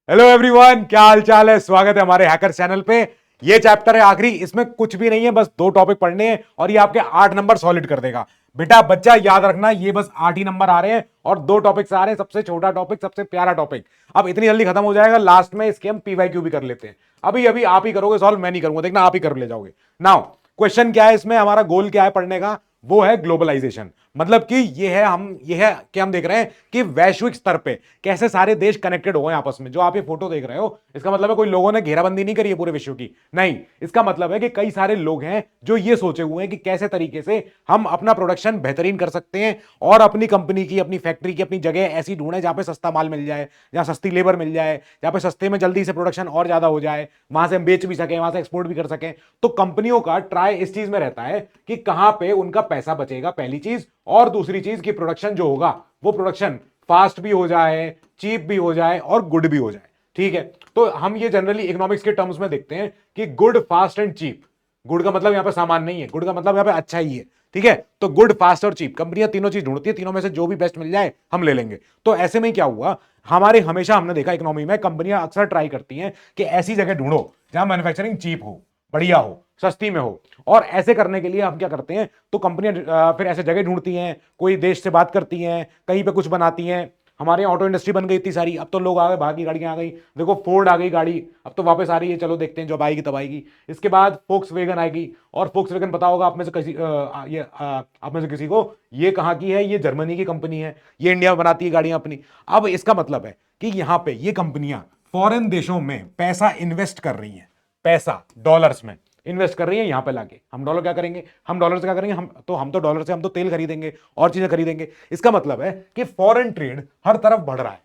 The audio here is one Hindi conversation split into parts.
हेलो एवरीवन, क्या हाल चाल है। स्वागत है हमारे हैकर चैनल पे। ये चैप्टर है आखिरी, इसमें कुछ भी नहीं है, बस 2 टॉपिक पढ़ने हैं और ये आपके 8 नंबर सॉलिड कर देगा। बेटा बच्चा याद रखना, ये बस 8 ही नंबर आ रहे हैं और 2 टॉपिक्स आ रहे हैं। सबसे छोटा टॉपिक, सबसे प्यारा टॉपिक। अब इतनी जल्दी खत्म हो जाएगा, लास्ट में इसके हम पीवाईक्यू भी कर लेते हैं। अभी अभी आप ही करोगे सॉल्व, मैं नहीं करूंगा, देखना आप ही कर ले जाओगे। नाउ क्वेश्चन क्या है इसमें, हमारा गोल क्या है पढ़ने का, वो है ग्लोबलाइजेशन। मतलब कि ये है कि हम देख रहे हैं कि वैश्विक स्तर पे कैसे सारे देश कनेक्टेड हो गए आपस में। जो आप ये फोटो देख रहे हो, इसका मतलब है कोई लोगों ने घेराबंदी नहीं करी है पूरे विश्व की, नहीं। इसका मतलब है कि कई सारे लोग हैं जो ये सोचे हुए हैं कि कैसे तरीके से हम अपना प्रोडक्शन बेहतरीन कर सकते हैं और अपनी कंपनी की, अपनी फैक्ट्री की, अपनी जगह ऐसी ढूंढे जहां पे सस्ता माल मिल जाए, जहां सस्ती लेबर मिल जाए, जहां पे सस्ते में जल्दी से प्रोडक्शन और ज्यादा हो जाए, वहां से हम बेच भी सकें, वहां से एक्सपोर्ट भी कर सकें। तो कंपनियों का ट्राई इस चीज में रहता है कि कहां पे उनका पैसा बचेगा, पहली चीज। और दूसरी चीज कि प्रोडक्शन जो होगा वो प्रोडक्शन फास्ट भी हो जाए, चीप भी हो जाए और गुड भी हो जाए। ठीक है, तो हम ये जनरली इकोनॉमिक्स के टर्म्स में देखते हैं कि good, fast and cheap. Good का मतलब यहां पे सामान नहीं है, गुड का मतलब यहां पे अच्छा ही है। ठीक है, तो गुड, फास्ट और चीप, कंपनियां तीनों चीज ढूंढती है, तीनों में से जो भी बेस्ट मिल जाए हम ले लेंगे। तो ऐसे में क्या हुआ, हमेशा हमने देखा इकोनॉमी में कंपनियां अक्सर ट्राई करती हैं कि ऐसी जगह ढूंढो जहां मैन्युफैक्चरिंग चीप हो, बढ़िया हो, सस्ती में हो। और ऐसे करने के लिए हम क्या करते हैं, तो कंपनियां फिर ऐसे जगह ढूंढती हैं, कोई देश से बात करती हैं, कहीं पे कुछ बनाती हैं। हमारे यहाँ ऑटो इंडस्ट्री बन गई इतनी सारी, अब तो लोग आ गए, बाहर की गाड़ियां आ गई। देखो फोर्ड आ गई गाड़ी, अब तो वापस आ रही है, चलो देखते हैं, जब आएगी तब आएगी। इसके बाद फोक्स वेगन आएगी, और फोक्स वेगन पता होगा आप में से किसी को, ये कहाँ की है, ये जर्मनी की कंपनी है, ये इंडिया में बनाती है गाड़ियां अपनी। अब इसका मतलब है कि यहां पे ये कंपनियां फॉरेन देशों में पैसा इन्वेस्ट कर रही हैं, पैसा डॉलर्स में इन्वेस्ट कर रही है। यहां पे लाके हम डॉलर क्या करेंगे, हम डॉलर से क्या करेंगे, हम तो डॉलर से हम तो तेल खरीदेंगे और चीजें खरीदेंगे। इसका मतलब है कि फॉरेन ट्रेड हर तरफ बढ़ रहा है।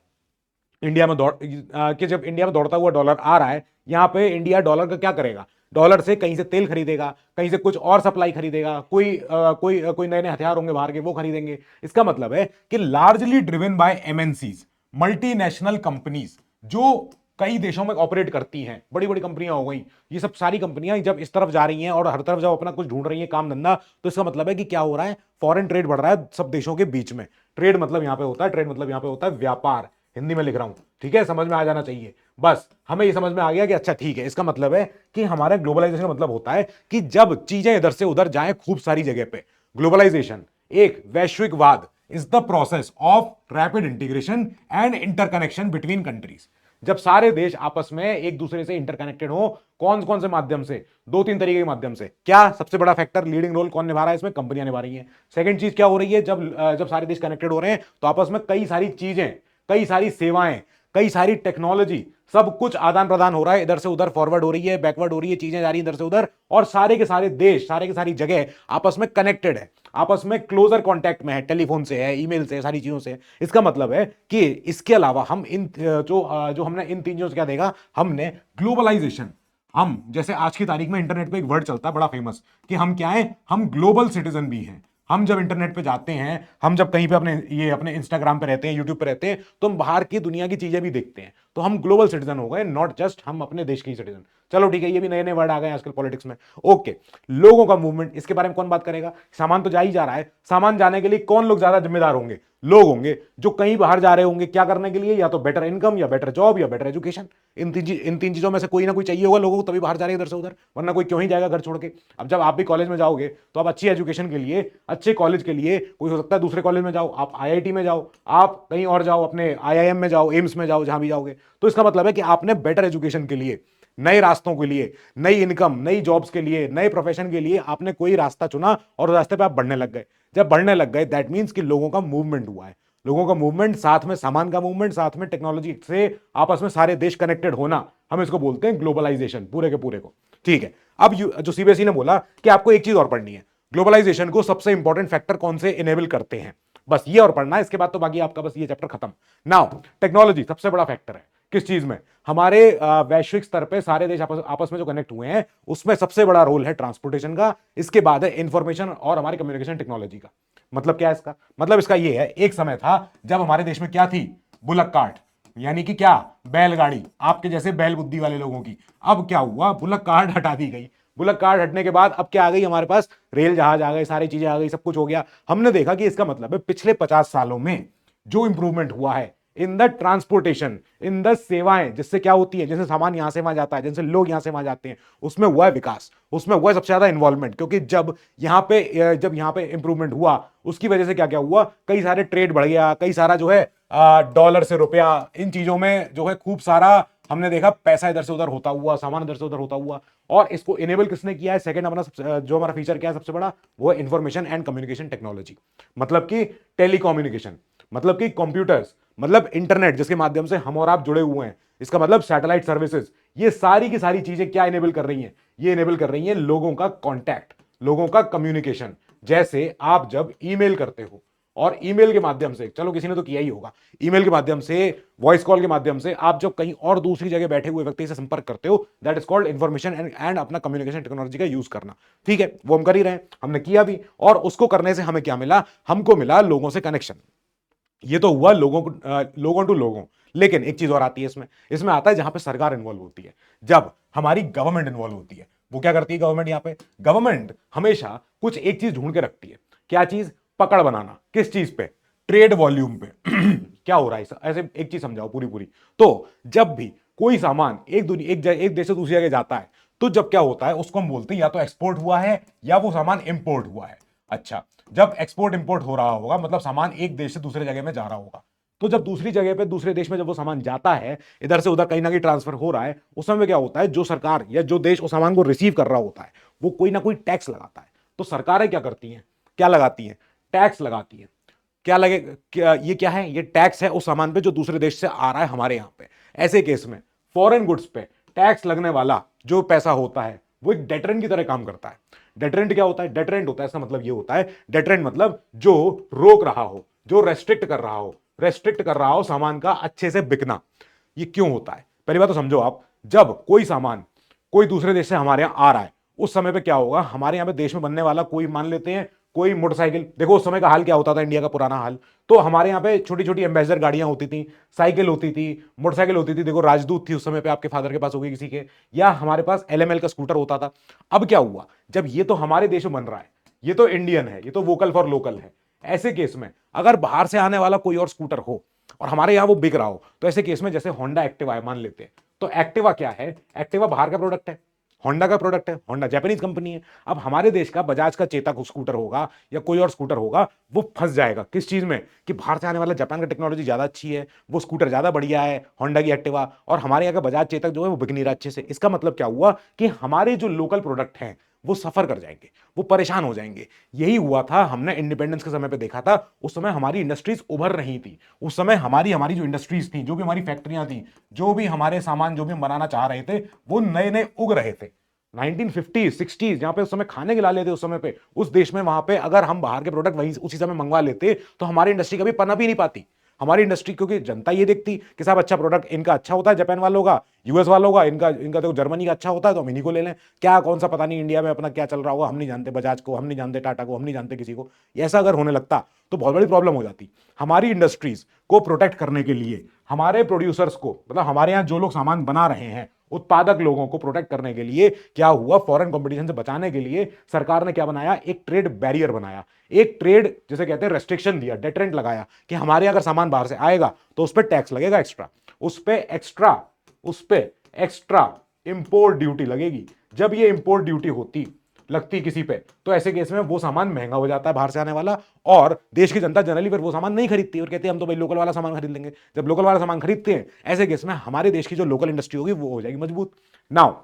इंडिया में कि जब इंडिया में दौड़ता हुआ डॉलर आ रहा है, यहां पे इंडिया डॉलर का क्या करेगा, डॉलर से कहीं से तेल खरीदेगा, कहीं से कुछ और सप्लाई खरीदेगा, कोई नए नए हथियार होंगे बाहर के, वो खरीदेंगे। इसका मतलब है कि largely driven by MNCs, multinational companies, जो कई देशों में ऑपरेट करती हैं, बड़ी बड़ी कंपनियां हो गई। ये सब सारी कंपनियां जब इस तरफ जा रही हैं और हर तरफ जब अपना कुछ ढूंढ रही हैं काम धंधा, तो इसका मतलब है कि क्या हो रहा है, फॉरेन ट्रेड बढ़ रहा है सब देशों के बीच में। ट्रेड मतलब यहां पे होता है, ट्रेड मतलब यहां पे होता है व्यापार। हिंदी में लिख रहा हूं, ठीक है, समझ में आ जाना चाहिए। बस हमें ये समझ में आ गया कि अच्छा ठीक है, इसका मतलब है कि हमारे ग्लोबलाइजेशन का मतलब होता है कि जब चीजें इधर से उधर जाएं खूब सारी जगह पे। ग्लोबलाइजेशन एक वैश्विकवाद is the process of rapid integration and interconnection between countries. जब सारे देश आपस में एक दूसरे से इंटरकनेक्टेड हो, कौन कौन से माध्यम से, 2-3 तरीके के माध्यम से। क्या सबसे बड़ा फैक्टर, लीडिंग रोल कौन निभा रहा है इसमें, कंपनियां निभा रही हैं। सेकंड चीज क्या हो रही है, जब सारे देश कनेक्टेड हो रहे हैं तो आपस में कई सारी चीजें, कई सारी सेवाएं, कई सारी टेक्नोलॉजी, सब कुछ आदान प्रदान हो रहा है, इधर से उधर फॉरवर्ड हो रही है, बैकवर्ड हो रही है, चीजें जा रही है इधर से उधर, और सारे के सारे देश, सारे के सारी जगह आपस में कनेक्टेड है, आपस में क्लोजर कांटेक्ट में है, टेलीफोन से है, ईमेल से, सारी चीजों से। इसका मतलब है कि इसके अलावा हम जो हमने इन 3 चीजों से क्या देखा, हमने ग्लोबलाइजेशन, हम जैसे आज की तारीख में इंटरनेट पे एक वर्ड चलता है बड़ा फेमस कि हम क्या है, हम ग्लोबल सिटीजन भी हैं। हम जब इंटरनेट पे जाते हैं, हम जब कहीं पे अपने इंस्टाग्राम पे रहते हैं, यूट्यूब पे रहते हैं, तो हम बाहर की दुनिया की चीजें भी देखते हैं। तो हम ग्लोबल सिटीजन हो गए, नॉट जस्ट हम अपने देश के ही सिटीजन। चलो ठीक है, ये भी नए नए वर्ड आ गए आजकल पॉलिटिक्स में। ओके, लोगों का मूवमेंट, इसके बारे में कौन बात करेगा, सामान तो जा ही जा रहा है, सामान जाने के लिए कौन लोग ज्यादा जिम्मेदार होंगे, लोग होंगे जो कहीं बाहर जा रहे होंगे, क्या करने के लिए, या तो बेटर इनकम, या बेटर जॉब, या बेटर एजुकेशन। इन तीन चीजों में से कोई ना कोई चाहिए होगा लोगों को, तभी बाहर जा रहे हैं इधर से उधर, वरना कोई क्यों ही जाएगा घर छोड़ के। अब जब आप भी कॉलेज में जाओगे तो आप अच्छी एजुकेशन के लिए, अच्छे कॉलेज के लिए, कोई हो सकता है दूसरे कॉलेज में जाओ, आप आईआईटी में जाओ, आप कहीं और जाओ, अपने आईआईएम में जाओ, एम्स में जाओ, जहां भी जाओगे। तो इसका मतलब है कि आपने बेटर एजुकेशन के लिए, नए रास्तों के लिए, नई इनकम, नई जॉब्स के लिए, नए प्रोफेशन के लिए आपने कोई रास्ता चुना और रास्ते पे आप बढ़ने लग गए। जब बढ़ने लग गए, दैट मीन्स कि लोगों का मूवमेंट हुआ है। लोगों का मूवमेंट, साथ में सामान का मूवमेंट, साथ में टेक्नोलॉजी से आपस में सारे देश कनेक्टेड होना, हम इसको बोलते हैं ग्लोबलाइजेशन, पूरे के पूरे को। ठीक है, अब जो सीबीएसई ने बोला कि आपको एक चीज और पढ़नी है, ग्लोबलाइजेशन को सबसे इंपॉर्टेंट फैक्टर कौन से इनेबल करते हैं, बस ये और पढ़ना है, इसके बाद तो बाकी आपका बस ये चैप्टर खत्म। नाउ टेक्नोलॉजी सबसे बड़ा फैक्टर है किस चीज में, हमारे वैश्विक स्तर पे सारे देश आपस में जो कनेक्ट हुए हैं, उसमें सबसे बड़ा रोल है ट्रांसपोर्टेशन का, इसके बाद है इंफॉर्मेशन और हमारी कम्युनिकेशन टेक्नोलॉजी का। मतलब क्या है इसका, मतलब इसका ये है, एक समय था जब हमारे देश में क्या थी, बुलक कार्ट, यानी कि क्या, बैलगाड़ी, आपके जैसे बैल बुद्धि वाले लोगों की। अब क्या हुआ, बुलक कार्ट हटा दी गई। बुलक कार्ट हटने के बाद अब क्या आ गई हमारे पास, रेल जहाज आ गए, सारी चीजें आ गई, सब कुछ हो गया। हमने देखा कि इसका मतलब है पिछले 50 सालों में जो इंप्रूवमेंट हुआ है, in the transportation, in the सेवाएं, जिससे क्या होती है, जिनसे सामान यहां से वहां जाता है, जिनसे लोग यहां से वहां जाते हैं, उसमें हुआ है विकास, उसमें हुआ है सबसे ज्यादा इन्वॉल्वमेंट। क्योंकि जब यहाँ पे इंप्रूवमेंट हुआ, उसकी वजह से क्या क्या हुआ, कई सारे ट्रेड बढ़ गया, कई सारा जो है डॉलर से रुपया, इन चीजों में जो है खूब सारा हमने देखा पैसा इधर से उधर होता हुआ, सामान इधर से उधर होता हुआ। और इसको इनेबल किसने किया है? सेकंड अपना जो हमारा फीचर क्या है सबसे बड़ा, वो है इंफॉर्मेशन एंड कम्युनिकेशन टेक्नोलॉजी, मतलब कि टेलीकम्युनिकेशन, मतलब कि कंप्यूटर्स, मतलब इंटरनेट जिसके माध्यम से हम और आप जुड़े हुए हैं, इसका मतलब सैटेलाइट सर्विसेज। ये सारी की सारी चीजें क्या इनेबल कर रही हैं? ये इनेबल कर रही हैं लोगों का कांटेक्ट, लोगों का कम्युनिकेशन। जैसे आप जब ईमेल करते हो, और ईमेल के माध्यम से, चलो किसी ने तो किया ही होगा, ईमेल के माध्यम से, वॉइस कॉल के माध्यम से आप जब कहीं और दूसरी जगह बैठे हुए व्यक्ति से संपर्क करते हो, that is called information and अपना कम्युनिकेशन टेक्नोलॉजी का यूज करना। ठीक है, वो हम कर ही रहे हैं, हमने किया भी, और उसको करने से हमें क्या मिला? हमको मिला लोगों से कनेक्शन। ये तो हुआ लोगों टू लोगों। लेकिन एक चीज और आती है इसमें, इसमें आता है जहां पे सरकार इन्वॉल्व होती है, जब हमारी गवर्नमेंट इन्वॉल्व होती है। वो क्या करती है गवर्नमेंट? यहां पे गवर्नमेंट हमेशा कुछ एक चीज ढूंढ के रखती है। क्या चीज? पकड़ बनाना। किस चीज पे? ट्रेड वॉल्यूम पे। क्या हो रहा है ऐसे, एक चीज समझाओ पूरी पूरी। तो जब भी कोई सामान एक देश से दूसरी जगह जाता है, तो जब क्या होता है, उसको हम बोलते हैं या तो एक्सपोर्ट हुआ है या वो सामान इंपोर्ट हुआ है। अच्छा, जब एक्सपोर्ट इंपोर्ट हो रहा होगा, मतलब सामान एक देश से दूसरे जगह में जा रहा होगा, तो जब दूसरी जगह पे, दूसरे देश में जब वो सामान जाता है, इधर से उधर कहीं ना कहीं ट्रांसफर हो रहा है, उस समय क्या होता है, जो सरकार या जो देश उस सामान को रिसीव कर रहा होता है, वो कोई ना कोई टैक्स लगाता है। तो सरकारें क्या करती हैं? क्या लगाती हैं? टैक्स लगाती हैं। ये क्या है? ये टैक्स है उस सामान पे जो दूसरे देश से आ रहा है हमारे यहां पे। ऐसे केस में फॉरेन गुड्स पे टैक्स लगने वाला जो पैसा होता है, वो एक डेटरेंट की तरह काम करता है। डेटरेंट क्या होता है? डेटरेंट होता है, इसका मतलब ये होता है, डेटरेंट मतलब जो रोक रहा हो, जो रेस्ट्रिक्ट कर रहा हो, रेस्ट्रिक्ट कर रहा हो सामान का अच्छे से बिकना। ये क्यों होता है? पहली बात तो समझो आप, जब कोई सामान कोई दूसरे देश से हमारे यहां आ रहा है, उस समय पे क्या होगा, हमारे यहां पे देश में बनने वाला कोई, मान लेते हैं कोई मोटरसाइकिल, देखो उस समय का हाल क्या होता था, इंडिया का पुराना हाल, तो हमारे यहाँ पे छोटी छोटी एम्बेसडर गाड़ियां होती थी, साइकिल होती थी, मोटरसाइकिल होती थी। देखो राजदूत थी उस समय पे, आपके फादर के पास होगी किसी के, या हमारे पास एलएमएल का स्कूटर होता था। अब क्या हुआ, जब ये तो हमारे देश में बन रहा है, ये तो इंडियन है, ये तो वोकल फॉर लोकल है, ऐसे केस में अगर बाहर से आने वाला कोई और स्कूटर हो और हमारे यहां वो बिक रहा हो, तो ऐसे केस में जैसे होंडा एक्टिवा है मान लेते हैं, तो एक्टिवा क्या है? एक्टिवा बाहर का प्रोडक्ट है, होंडा का प्रोडक्ट है, होंडा जापानीज कंपनी है। अब हमारे देश का बजाज का चेतक स्कूटर होगा या कोई और स्कूटर होगा, वो फंस जाएगा किस चीज में, कि बाहर से आने वाला जापान का टेक्नोलॉजी ज्यादा अच्छी है, वो स्कूटर ज्यादा बढ़िया है होंडा की एक्टिवा, और हमारे यहाँ का बजाज चेतक जो है वो बिक नहीं रहा अच्छे से। इसका मतलब क्या हुआ कि हमारे जो लोकल प्रोडक्ट हैं वो सफर कर जाएंगे, वो परेशान हो जाएंगे। यही हुआ था, हमने इंडिपेंडेंस के समय पे देखा था। उस समय हमारी इंडस्ट्रीज उभर रही थी, उस समय हमारी हमारी जो इंडस्ट्रीज थी, जो भी हमारी फैक्ट्रियां थी, जो भी हमारे सामान जो भी हम बनाना चाह रहे थे, वो नए नए उग रहे थे। 1950s 60s जहां पे उस समय खाने के ला लेते उस समय पे, उस देश में, वहां पे अगर हम बाहर के प्रोडक्ट वहीं उसी समय मंगवा लेते, तो हमारी इंडस्ट्री कभी पनप ही नहीं पाती। हमारी इंडस्ट्री, क्योंकि जनता ये देखती कि साहब अच्छा प्रोडक्ट इनका अच्छा होता है, जापान वालों का, यूएस वालों का, इनका इनका तो जर्मनी का अच्छा होता है, तो हम इन्हीं को ले लें। क्या कौन सा पता नहीं इंडिया में अपना क्या चल रहा होगा, हम नहीं जानते, बजाज को हम नहीं जानते, टाटा को हम नहीं जानते, किसी को। ऐसा अगर होने लगता तो बहुत बड़ी प्रॉब्लम हो जाती। हमारी इंडस्ट्रीज को प्रोटेक्ट करने के लिए, हमारे प्रोड्यूसर्स को, मतलब हमारे यहाँ जो लोग सामान बना रहे हैं, उत्पादक लोगों को प्रोटेक्ट करने के लिए क्या हुआ, फॉरेन कंपटीशन से बचाने के लिए सरकार ने क्या बनाया, एक ट्रेड बैरियर बनाया, एक ट्रेड जिसे कहते हैं रेस्ट्रिक्शन दिया, डेटरेंट लगाया, कि हमारे यहाँ अगर सामान बाहर से आएगा तो उस पर टैक्स लगेगा एक्स्ट्रा, उस पर एक्स्ट्रा इंपोर्ट ड्यूटी लगेगी। जब ये इंपोर्ट ड्यूटी लगती किसी पे, तो ऐसे केस में वो सामान महंगा हो जाता है बाहर से आने वाला, और देश की जनता जनरली फिर वो सामान नहीं खरीदती और कहती है हम तो भाई लोकल वाला सामान खरीद लेंगे। जब लोकल वाला सामान खरीदते हैं, ऐसे केस में हमारे देश की जो लोकल इंडस्ट्री होगी वो हो जाएगी मजबूत। नाउ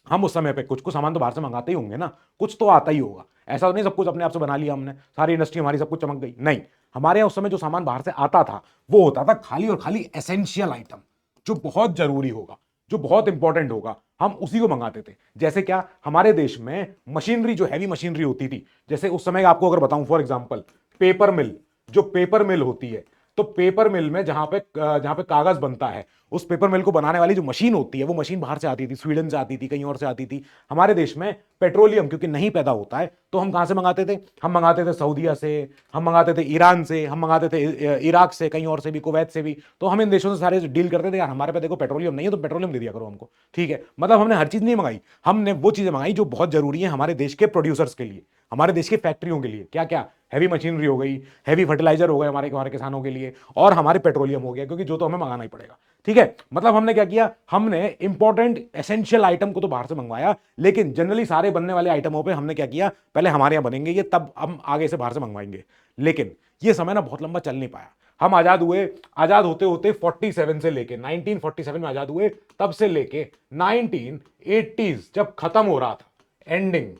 हम उस समय पे कुछ कुछ सामान तो बाहर से मंगाते ही होंगे ना, कुछ तो आता ही होगा। ऐसा तो नहीं सब कुछ अपने आप से बना लिया हमने, सारी इंडस्ट्री हमारी सब कुछ चमक गई, नहीं। हमारे यहाँ उस समय जो सामान बाहर से आता था, वो होता था खाली और खाली एसेंशियल आइटम, जो बहुत जरूरी होगा, जो बहुत इंपॉर्टेंट होगा, हम उसी को मंगाते थे। जैसे क्या, हमारे देश में मशीनरी, जो हैवी मशीनरी होती थी, जैसे उस समय आपको अगर बताऊं फॉर एग्जांपल, पेपर मिल, जो पेपर मिल होती है, तो पेपर मिल में जहां पे कागज बनता है, उस पेपर मिल को बनाने वाली जो मशीन होती है वो मशीन बाहर से आती थी, स्वीडन से आती थी, कहीं और से आती थी। हमारे देश में पेट्रोलियम क्योंकि नहीं पैदा होता है तो हम कहां से मंगाते थे? हम मंगाते थे सऊदीया से, हम मंगाते थे ईरान से, हम मंगाते थे इराक से, कहीं और से भी, कुवैत से भी। तो हम इन देशों से सारे डील करते थे, यार हमारे पे देखो पेट्रोलियम नहीं है तो पेट्रोलियम दे दिया करो हमको, ठीक है। मतलब हमने हर चीज नहीं मंगाई, हमने वो चीजें मंगाई जो बहुत जरूरी है हमारे देश के प्रोड्यूसर्स के लिए, हमारे देश की फैक्ट्रियों के लिए। क्या क्या? हैवी मशीनरी हो गई, हैवी फर्टिलाइजर हो गए हमारे हमारे किसानों के लिए, और हमारे पेट्रोलियम हो गया, क्योंकि जो तो हमें मंगाना ही पड़ेगा, ठीक है। मतलब हमने क्या किया, हमने इंपॉर्टेंट एसेंशियल आइटम को तो बाहर से मंगवाया, लेकिन जनरली सारे बनने वाले आइटमों पे हमने क्या किया, पहले हमारे यहां बनेंगे ये, तब हम आगे से बाहर से मंगवाएंगे। लेकिन ये समय ना बहुत लंबा चल नहीं पाया। हम आजाद हुए, आजाद होते होते 47 से लेके 1947 में आजाद हुए, तब से लेके 1980s जब खत्म हो रहा था, एंडिंग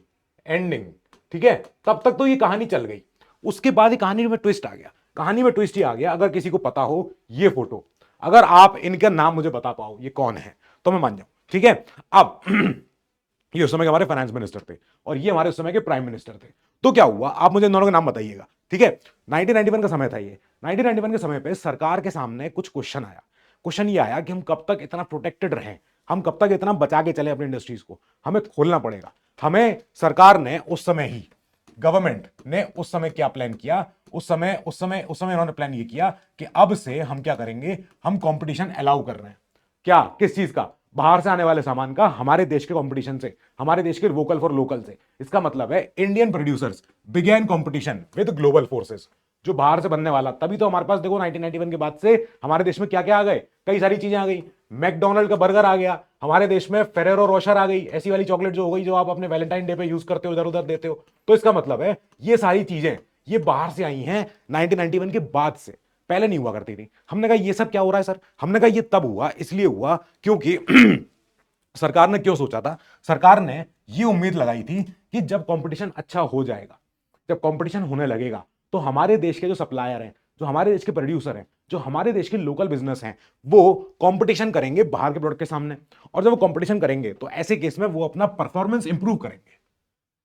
एंडिंग, ठीक है, तब तक तो ये कहानी चल गई। उसके बाद ही कहानी में ट्विस्ट आ गया। कहानी में ट्विस्ट ही आ गया, अगर किसी को पता हो ये फोटो, अगर आप इनका नाम मुझे बता पाओ ये कौन है, तो मैं मान जाऊं, ठीक है। अब ये उस समय के हमारे फाइनेंस मिनिस्टर थे और ये हमारे उस समय के प्राइम मिनिस्टर थे। तो क्या हुआ, आप मुझे इन दोनों का नाम बताइएगा, ठीक है। 1991 का समय था ये। 1991 के समय पे सरकार के सामने कुछ क्वेश्चन आया। क्वेश्चन ये आया कि हम कब तक इतना प्रोटेक्टेड रहें, हम कब तक इतना बचा के चले अपनी इंडस्ट्रीज को, हमें खोलना पड़ेगा। हमें सरकार ने उस समय ही, गवर्नमेंट ने उस समय क्या प्लान किया, उस समय उन्होंने प्लान ये किया कि अब से हम क्या करेंगे, हम कंपटीशन अलाउ कर रहे हैं। क्या? किस चीज का? बाहर से आने वाले सामान का, हमारे देश के कंपटीशन से, हमारे देश के वोकल फॉर लोकल से। इसका मतलब है Indian producers begin competition with global forces, जो बाहर से बनने वाला। तभी तो हमारे पास देखो 1991 के बाद से हमारे देश में क्या क्या आ गए, कई सारी चीजें आ गई। मैकडोनल्ड का बर्गर आ गया हमारे देश में, फेरेरो रोशर आ गई, ऐसी वाली चॉकलेट जो हो गई जो आप अपने वैलेंटाइन डे पे यूज करते हो, इधर उधर देते हो। तो इसका मतलब है ये सारी चीजें ये बाहर से आई हैं 1991 के बाद से, पहले नहीं हुआ करती थी। हमने कहा ये सब क्या हो रहा है सर? हमने कहा ये तब हुआ, इसलिए हुआ क्योंकि सरकार ने क्यों सोचा था, सरकार ने ये उम्मीद लगाई थी कि जब कंपटीशन अच्छा हो जाएगा, जब कंपटीशन होने लगेगा, तो हमारे देश के जो सप्लायर हैं, जो हमारे देश के प्रोड्यूसर हैं, जो हमारे देश के लोकल बिजनेस हैं, वो कंपटीशन करेंगे बाहर के प्रोडक्ट के सामने। और जब वो कंपटीशन करेंगे तो ऐसे केस में वो अपना परफॉर्मेंस इंप्रूव करेंगे।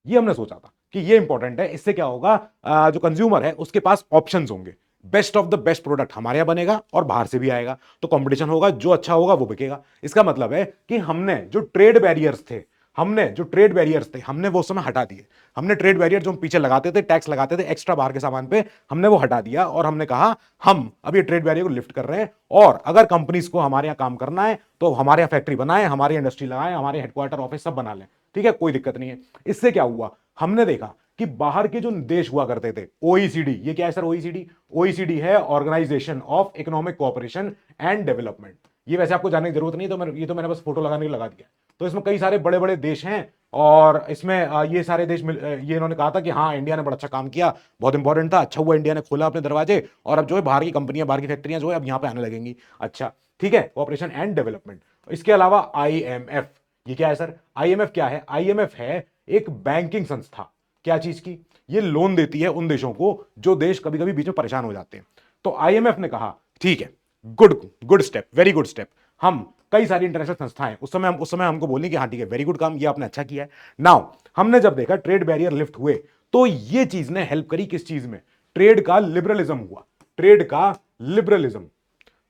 ये हमने सोचा था कि ये इंपॉर्टेंट है। इससे क्या होगा, जो कंज्यूमर है उसके पास ऑप्शंस होंगे, best of the best product हमारे यहां बनेगा और बाहर से भी आएगा, तो कंपटीशन होगा, जो अच्छा होगा वो बिकेगा। इसका मतलब है कि हमने जो ट्रेड बैरियर्स थे, हमने वो समय हटा दिए। हमने ट्रेड बैरियर जो हम पीछे लगाते थे, टैक्स लगाते थे एक्स्ट्रा बाहर के सामान पे, हमने वो हटा दिया और हमने कहा हम अब ये ट्रेड बैरियर को लिफ्ट कर रहे हैं। और अगर कंपनीज को हमारे यहाँ काम करना है तो हमारे यहाँ फैक्ट्री बनाए, हमारी इंडस्ट्री लगाए, हमारे हेडक्वार्टर ऑफिस सब बना लें, ठीक है, कोई दिक्कत नहीं है। इससे क्या हुआ, हमने देखा कि बाहर के जो देश हुआ करते थे, ओईसीडी, ये क्या है सर ओईसीडी? ओईसीडी है organisation of economic cooperation and development. ये वैसे आपको जानने की जरूरत नहीं, तो मैंने बस फोटो लगाने के लिए लगा दिया। तो इसमें कई सारे बड़े बड़े देश हैं और इसमें ये सारे देश ये इन्होंने कहा था कि हाँ इंडिया ने बड़ा अच्छा काम किया, बहुत इंपॉर्टेंट था, अच्छा हुआ इंडिया ने खोला अपने दरवाजे, और अब जो है बाहर की कंपनियां, बाहर की फैक्ट्रियां जो है अब यहाँ पे आने लगेंगी। अच्छा ठीक है, कोऑपरेशन एंड डेवलपमेंट। इसके अलावा आईएमएफ, ये क्या है सर? आईएमएफ क्या है? आईएमएफ है एक बैंकिंग संस्था। क्या चीज की? ये लोन देती है उन देशों को जो देश कभी कभी बीच में परेशान हो जाते हैं। तो आईएमएफ ने कहा ठीक है, good step, very good step. हम कई सारी इंटरनेशनल संस्थाएं उस समय हमको बोली कि हाँ ठीक है, वेरी गुड काम, ये आपने अच्छा किया है। नाउ हमने जब देखा ट्रेड बैरियर लिफ्ट हुए, तो ये चीज ने हेल्प करी किस चीज में? ट्रेड का लिबरलिज्म हुआ, ट्रेड का लिबरलिज्म।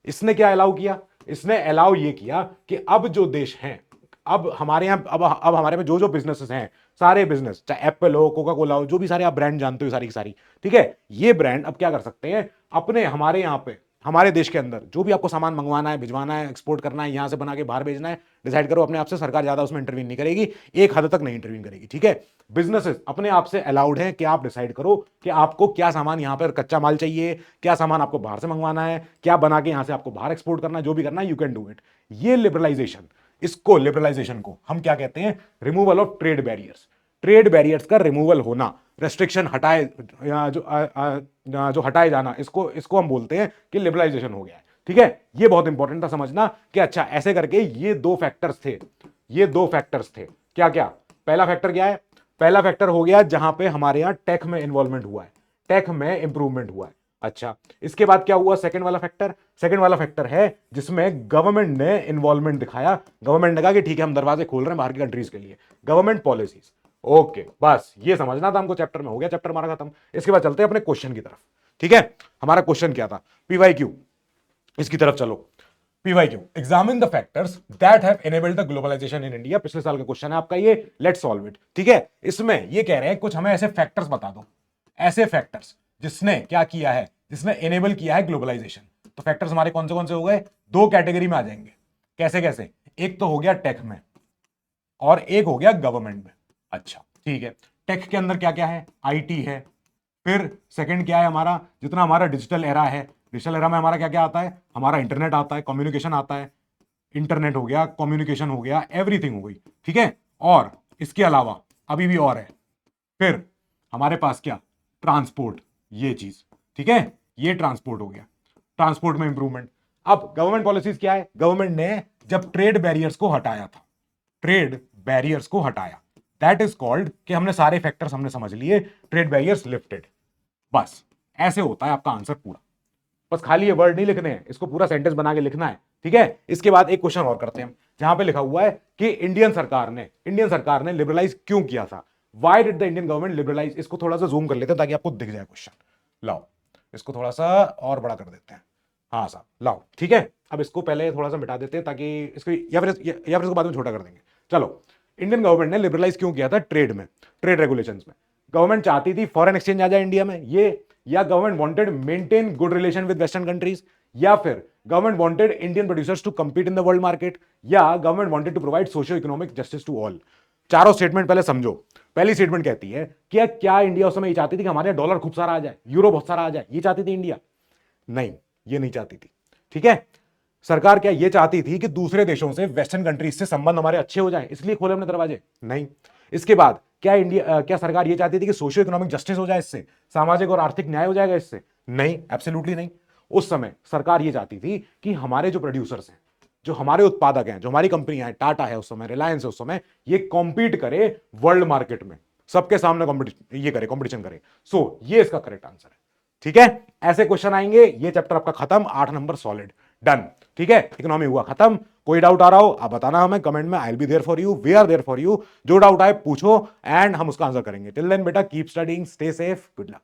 इसने क्या अलाउ किया? इसने अलाउ ये किया कि अब जो देश हैं, अब हमारे यहां, अब हमारे में जो जो बिजनेसेस हैं, सारे बिजनेस, चाहे एप्पल हो, कोका कोला हो, जो भी सारे आप ब्रांड जानते हो, सारी की सारी, ठीक है, ये ब्रांड अब क्या कर सकते हैं, अपने हमारे यहाँ पे, हमारे देश के अंदर जो भी आपको सामान मंगवाना है, भिजवाना है, एक्सपोर्ट करना है, यहां से बना के बाहर भेजना है, डिसाइड करो अपने आप से। सरकार ज्यादा उसमें इंटरवीन नहीं करेगी, एक हद तक नहीं इंटरवीन करेगी, ठीक है। बिजनेसेस अपने आप से अलाउड है कि आप डिसाइड करो कि आपको क्या सामान यहां पर कच्चा माल चाहिए, क्या सामान आपको बाहर से मंगवाना है, क्या बना के यहां से आपको बाहर एक्सपोर्ट करना है, जो भी करना है यू कैन डू इट। ये लिबरलाइजेशन, इसको लिबरलाइजेशन को हम क्या कहते हैं? Removal of trade barriers. Trade barriers का रिमूवल होना, रेस्ट्रिक्शन हटाए, जो हटाए जाना, इसको हम बोलते हैं कि लिबरलाइजेशन हो गया है, ठीक है। ये बहुत इंपॉर्टेंट था समझना कि अच्छा ऐसे करके ये दो फैक्टर्स थे, क्या क्या? पहला फैक्टर क्या है? पहला फैक्टर हो गया जहां पे हमारे यहां टेक में इन्वॉल्वमेंट हुआ है, टेक में इंप्रूवमेंट हुआ है। अच्छा, इसके बाद क्या हुआ? सेकंड वाला फैक्टर है जिसमें गवर्नमेंट ने इन्वॉल्वमेंट दिखाया। गवर्नमेंट ने कहा कि ठीक है हम दरवाजे खोल रहे हैं बाहर की कंट्रीज के लिए, गवर्नमेंट पॉलिसीज। ओके, बस ये समझना था हमको, चैप्टर में हो गया, चैप्टर हमारा खत्म। इसके बाद चलते हैं अपने क्वेश्चन की तरफ, ठीक है। हमारा क्वेश्चन क्या था? पीवाईक्यू, इसकी तरफ चलो। PYQ, examine the factors that have enabled the globalisation in India. पिछले साल का क्वेश्चन है आपका ये, लेट्स सॉल्व इट। ठीक है, इसमें ये कह रहे हैं कुछ हमें ऐसे फैक्टर्स बता दो, ऐसे फैक्टर्स जिसने क्या किया है, जिसने एनेबल किया है ग्लोबलाइजेशन। तो फैक्टर्स हमारे कौन से हो गए, दो कैटेगरी में आ जाएंगे। कैसे कैसे, एक तो हो गया टेक में और एक हो गया गवर्नमेंट में। अच्छा ठीक है, टेक के अंदर क्या क्या है, आईटी है, फिर सेकंड क्या है हमारा, जितना हमारा डिजिटल एरा है, डिजिटल एरा में हमारा क्या क्या आता है, हमारा इंटरनेट आता है, कम्युनिकेशन आता है, इंटरनेट हो गया, कम्युनिकेशन हो गया, एवरीथिंग हो गई। ठीक है, और इसके अलावा अभी भी और है, फिर हमारे पास क्या, ट्रांसपोर्ट, ये चीज। ठीक है, ये ट्रांसपोर्ट हो गया, ट्रांसपोर्ट में इंप्रूवमेंट। अब गवर्नमेंट पॉलिसीज क्या है, गवर्नमेंट ने जब ट्रेड बैरियर्स को हटाया था, ट्रेड बैरियर्स को हटाया, दैट इज कॉल्ड कि हमने सारे फैक्टर्स हमने समझ लिए, ट्रेड बैरियर्स लिफ्टेड। बस ऐसे होता है आपका आंसर पूरा। बस खाली ये वर्ड नहीं लिखने हैं, इसको पूरा सेंटेंस बना के लिखना है। ठीक है, इसके बाद एक क्वेश्चन और करते हैं जहां पे लिखा हुआ है कि इंडियन सरकार ने लिबरलाइज क्यों किया था, why did the Indian government liberalise. इसको थोड़ा सा जूम कर लेते हैं ताकि आपको दिख जाए क्वेश्चन। लाओ इसको थोड़ा सा और बड़ा कर देते हैं, हाँ साहब लाओ। ठीक है, अब इसको पहले थोड़ा सा मिटा देते हैं ताकि इसको या फिर इसको बाद में छोटा कर देंगे। चलो, इंडियन गवर्नमेंट ने लिबरलाइज क्यों किया था ट्रेड में, ट्रेड रेगुलेशंस में। गवर्नमेंट चाहती थी फॉरेन एक्सचेंज आ जाए इंडिया में, ये, या government wanted maintain good relation with western countries, या फिर government wanted Indian producers to compete in the world market, या government wanted to provide socio economic justice to all. चारों स्टेटमेंट पहले समझो। पहली स्टेटमेंट कहती है कि क्या इंडिया उस समय ये चाहती थी कि हमारे यहाँ डॉलर खूब सारा आ जाए, यूरो बहुत सारा आ जाए, ये चाहती थी इंडिया? नहीं, ये नहीं चाहती थी। ठीक है, सरकार क्या ये चाहती थी कि दूसरे देशों से, वेस्टर्न कंट्रीज से संबंध हमारे अच्छे हो जाए, इसलिए खोले हमने दरवाजे? नहीं। इसके बाद क्या सरकार ये चाहती थी कि सोशियो इकोनॉमिक जस्टिस हो जाए, इससे सामाजिक और आर्थिक न्याय हो जाएगा इससे? नहीं, एब्सोल्युटली नहीं। उस समय सरकार ये चाहती थी कि हमारे जो प्रोड्यूसर्स हैं, जो हमारे उत्पादक हैं, जो हमारी कंपनियां हैं, टाटा है उस समय, रिलायंस है उस समय, ये कॉम्पीट करे वर्ल्ड मार्केट में, सबके सामने कंपटीशन करे। सो ये इसका करेक्ट आंसर है। ठीक है, ऐसे क्वेश्चन आएंगे। ये चैप्टर आपका खत्म, 8 नंबर सॉलिड, डन। ठीक है, इकोनॉमी हुआ खत्म। कोई डाउट आ रहा हो आप बताना हमें कमेंट में, I will be there for you, we are there for you. जो डाउट आए पूछो एंड हम उसका आंसर करेंगे। टिल देन बेटा keep studying, stay safe, good luck.